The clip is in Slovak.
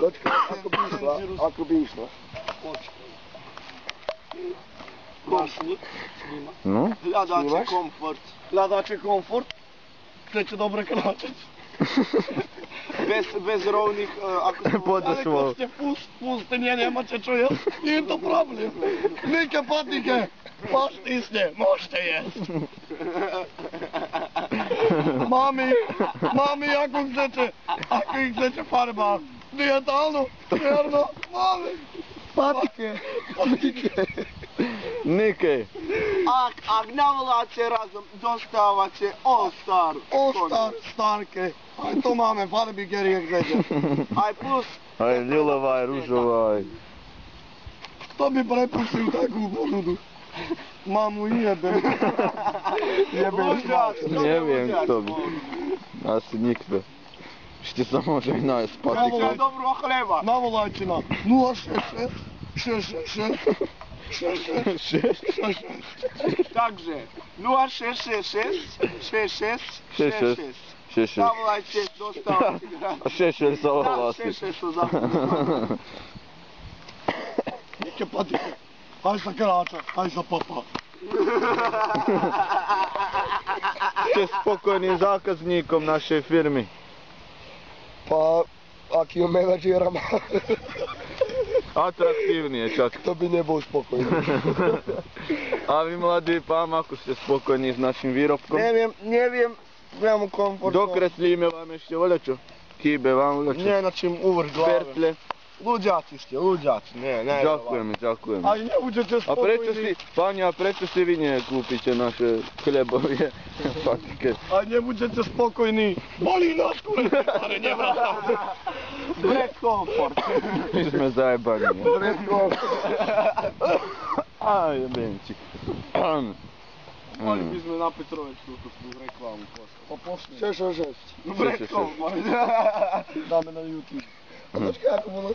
Dočkaj, ako bi išla. Počkaj. Komfort. No? Gledaće komfort. Gledaće komfort. Kreće dobro kračeć. Bez rovnih, ako ste pustinje, nema će čujel. Nije to problem. Nike patike. Pa stisne, možete jest. Mami, ako ih chce farba, dijetalno, vjerno, mami. Patike. Nike. A gnavlaće razom, dostavaće All Star Starke. Aj to mame, farbi gerije gleđe. Aj plus. Aj ljilovaj, ružovaj. To bi prepustio takvu ponudu. Mamu jebem. Ne vem, kto bi. Asi nikto. Ще samo može i nas patike. Evo dobro hleba. Navolajčina. 066 666 666. Takže 0666 66 66. 6-6. Navolajte, dostavite grad. 6-6 sa ovlasti. 6-6 su zapravo. Nike patike. Aj sa krača, aj sa papa. Ste spokojnim zakaznikom našej firmi. Pa, ak ju menadžeram, Atraktivnije čak. to bi ne bol spokojný. A vi mladí pán, ako ste spokojní s našim výrobkom? Neviem, gledamo komfortno. Dokreslíme vám ešte voľačo? Kýbe vám voľačo? Nie na čím uvrš glave. Pertle? Ľuďaci ste, ľuďaci, ne. Ďakujeme, ďakujeme. Aj nebudete A prečo spokojní. pani, prečo si vy nekúpite naše chlebovie patike? Aj nebudete spokojní. Bolí nás kurve, ale nevratam. Brek komfort. My sme zajebani. Brek komfort. Aj, jebemci. Mali by sme na Petrovečku tú reklamu poslať. 666. Brek komfort. Dáme na YouTube. A počkaj, ako bolo?